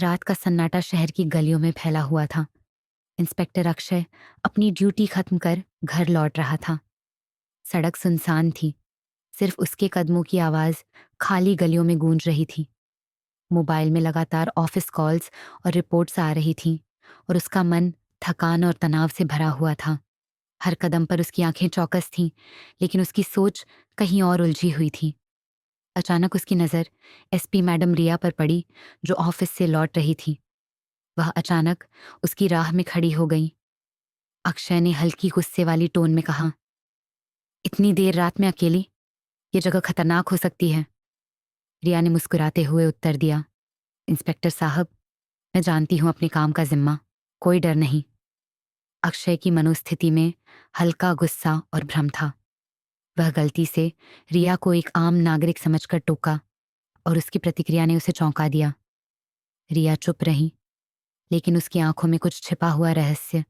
रात का सन्नाटा शहर की गलियों में फैला हुआ था। इंस्पेक्टर अक्षय अपनी ड्यूटी खत्म कर घर लौट रहा था। सड़क सुनसान थी। सिर्फ उसके कदमों की आवाज खाली गलियों में गूंज रही थी। मोबाइल में लगातार ऑफिस कॉल्स और रिपोर्ट्स आ रही थीं और उसका मन थकान और तनाव से भरा हुआ था। हर कदम पर उसकी आंखें चौकस थीं, लेकिन उसकी सोच कहीं और उलझी हुई थी। अचानक उसकी नज़र एसपी मैडम रिया पर पड़ी, जो ऑफिस से लौट रही थी। वह अचानक उसकी राह में खड़ी हो गई। अक्षय ने हल्की गुस्से वाली टोन में कहा, इतनी देर रात में अकेली? ये जगह खतरनाक हो सकती है। रिया ने मुस्कुराते हुए उत्तर दिया, इंस्पेक्टर साहब, मैं जानती हूं अपने काम का जिम्मा, कोई डर नहीं। अक्षय की मनोस्थिति में हल्का गुस्सा और भ्रम था। वह गलती से रिया को एक आम नागरिक समझकर टोका और उसकी प्रतिक्रिया ने उसे चौंका दिया। रिया चुप रही, लेकिन उसकी आंखों में कुछ छिपा हुआ रहस्य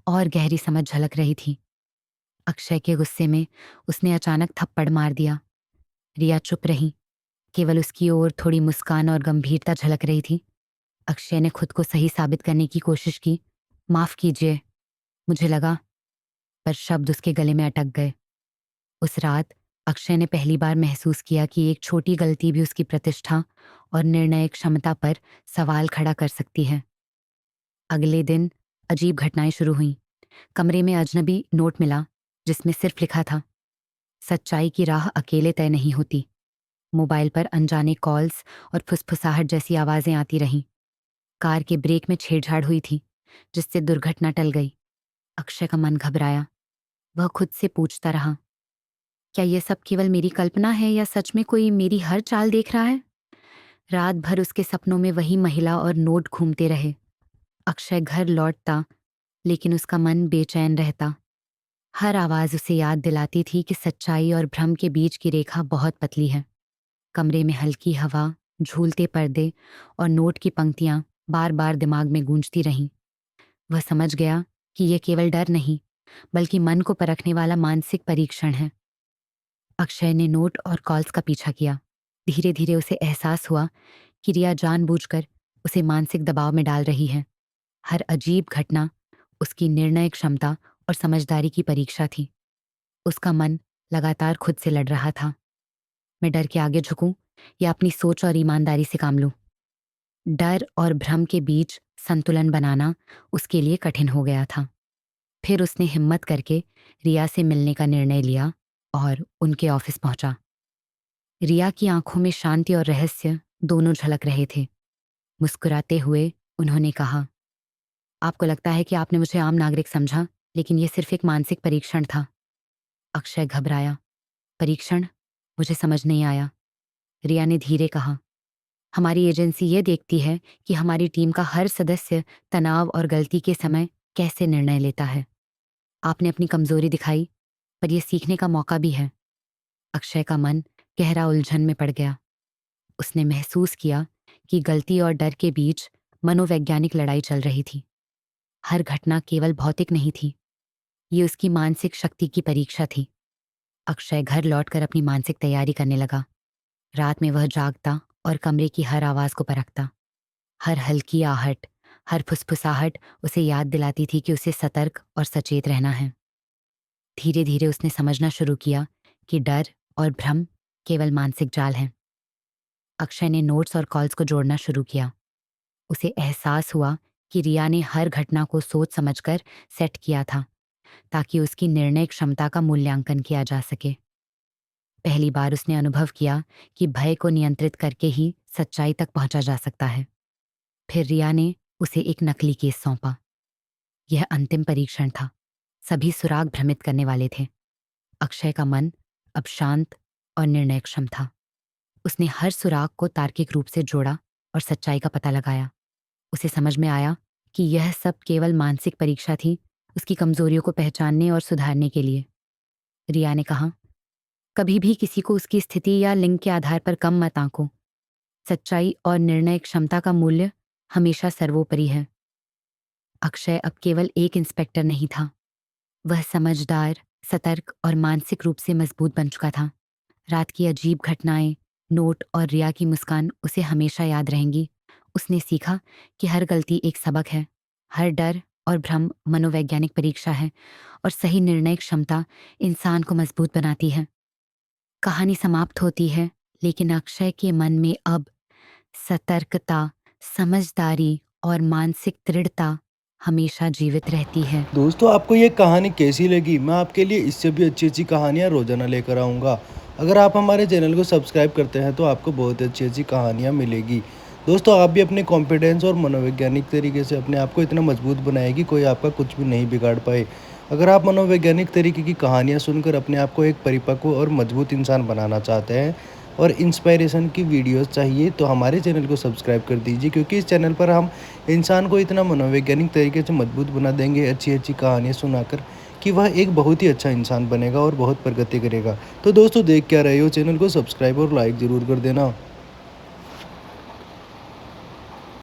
और गहरी समझ झलक रही थी। अक्षय के गुस्से में उसने अचानक थप्पड़ मार दिया। रिया चुप रही, केवल उसकी ओर थोड़ी मुस्कान और गंभीरता झलक रही थी। अक्षय ने खुद को सही साबित करने की कोशिश की, माफ कीजिए, मुझे लगा, पर शब्द उसके गले में अटक गए। उस रात अक्षय ने पहली बार महसूस किया कि एक छोटी गलती भी उसकी प्रतिष्ठा और निर्णय क्षमता पर सवाल खड़ा कर सकती है। अगले दिन अजीब घटनाएं शुरू हुईं। कमरे में अजनबी नोट मिला, जिसमें सिर्फ लिखा था, सच्चाई की राह अकेले तय नहीं होती। मोबाइल पर अनजाने कॉल्स और फुसफुसाहट जैसी आवाजें आती रहीं। कार के ब्रेक में छेड़छाड़ हुई थी, जिससे दुर्घटना टल गई। अक्षय का मन घबराया। वह खुद से पूछता रहा, क्या यह सब केवल मेरी कल्पना है या सच में कोई मेरी हर चाल देख रहा है? रात भर उसके सपनों में वही महिला और नोट घूमते रहे। अक्षय घर लौटता, लेकिन उसका मन बेचैन रहता। हर आवाज उसे याद दिलाती थी कि सच्चाई और भ्रम के बीच की रेखा बहुत पतली है। कमरे में हल्की हवा, झूलते पर्दे और नोट की पंक्तियां बार बार दिमाग में गूंजती रहीं। वह समझ गया कि यह केवल डर नहीं, बल्कि मन को परखने वाला मानसिक परीक्षण है। अक्षय ने नोट और कॉल्स का पीछा किया। धीरे धीरे उसे एहसास हुआ कि रिया जानबूझकर उसे मानसिक दबाव में डाल रही है। हर अजीब घटना उसकी निर्णय क्षमता और समझदारी की परीक्षा थी। उसका मन लगातार खुद से लड़ रहा था, मैं डर के आगे झुकूं या अपनी सोच और ईमानदारी से काम लूं? डर और भ्रम के बीच संतुलन बनाना उसके लिए कठिन हो गया था। फिर उसने हिम्मत करके रिया से मिलने का निर्णय लिया और उनके ऑफिस पहुंचा। रिया की आंखों में शांति और रहस्य दोनों झलक रहे थे। मुस्कुराते हुए उन्होंने कहा, आपको लगता है कि आपने मुझे आम नागरिक समझा, लेकिन यह सिर्फ एक मानसिक परीक्षण था। अक्षय घबराया। परीक्षण? मुझे समझ नहीं आया। रिया ने धीरे कहा, हमारी एजेंसी ये देखती है कि हमारी टीम का हर सदस्य तनाव और गलती के समय कैसे निर्णय लेता है। आपने अपनी कमजोरी दिखाई, पर यह सीखने का मौका भी है। अक्षय का मन गहरा उलझन में पड़ गया। उसने महसूस किया कि गलती और डर के बीच मनोवैज्ञानिक लड़ाई चल रही थी। हर घटना केवल भौतिक नहीं थी, ये उसकी मानसिक शक्ति की परीक्षा थी। अक्षय घर लौटकर अपनी मानसिक तैयारी करने लगा। रात में वह जागता और कमरे की हर आवाज को परखता। हर हल्की आहट, हर फुसफुसाहट उसे याद दिलाती थी कि उसे सतर्क और सचेत रहना है। धीरे धीरे उसने समझना शुरू किया कि डर और भ्रम केवल मानसिक जाल हैं। अक्षय ने नोट्स और कॉल्स को जोड़ना शुरू किया। उसे एहसास हुआ कि रिया ने हर घटना को सोच समझकर सेट किया था, ताकि उसकी निर्णय क्षमता का मूल्यांकन किया जा सके। पहली बार उसने अनुभव किया कि भय को नियंत्रित करके ही सच्चाई तक पहुंचा जा सकता है। फिर रिया ने उसे एक नकली केस सौंपा। यह अंतिम परीक्षण था। सभी सुराग भ्रमित करने वाले थे। अक्षय का मन अब शांत और निर्णयक्षम था। उसने हर सुराग को तार्किक रूप से जोड़ा और सच्चाई का पता लगाया। उसे समझ में आया कि यह सब केवल मानसिक परीक्षा थी, उसकी कमजोरियों को पहचानने और सुधारने के लिए। रिया ने कहा, कभी भी किसी को उसकी स्थिति या लिंग के आधार पर कम मत आंको। सच्चाई और निर्णय क्षमता का मूल्य हमेशा सर्वोपरि है। अक्षय अब केवल एक इंस्पेक्टर नहीं था, वह समझदार, सतर्क और मानसिक रूप से मजबूत बन चुका था। रात की अजीब घटनाएं, नोट और रिया की मुस्कान उसे हमेशा याद रहेंगी, उसने सीखा कि हर गलती एक सबक है, हर डर और भ्रम मनोवैज्ञानिक परीक्षा है और सही निर्णय क्षमता इंसान को मजबूत बनाती है। कहानी समाप्त होती है, लेकिन अक्षय के मन में अब सतर्कता, समझदारी और मानसिक दृढ़ता हमेशा जीवित रहती है। दोस्तों, आपको ये कहानी कैसी लगी? मैं आपके लिए इससे भी अच्छी-अच्छी कहानियाँ रोज़ाना लेकर आऊँगा। अगर आप हमारे चैनल को सब्सक्राइब करते हैं तो आपको बहुत अच्छी-अच्छी कहानियाँ मिलेगी। दोस्तों, आप भी अपने कॉन्फिडेंस और मनोवैज्ञानिक तरीके से अपने आप को इतना मजबूत बनाएँ कि कोई आपका कुछ भी नहीं बिगाड़ पाए। अगर आप मनोवैज्ञानिक तरीके की कहानियाँ सुनकर अपने आप को एक परिपक्व और मजबूत इंसान बनाना चाहते हैं और इंस्पायरेशन की वीडियोज़ चाहिए तो हमारे चैनल को सब्सक्राइब कर दीजिए, क्योंकि इस चैनल पर हम इंसान को इतना मनोवैज्ञानिक तरीके से मजबूत बना देंगे अच्छी-अच्छी कहानियाँ सुनाकर कि वह एक बहुत ही अच्छा इंसान बनेगा और बहुत प्रगति करेगा। तो दोस्तों, देख क्या रहे हो? चैनल को सब्सक्राइब और लाइक ज़रूर कर देना।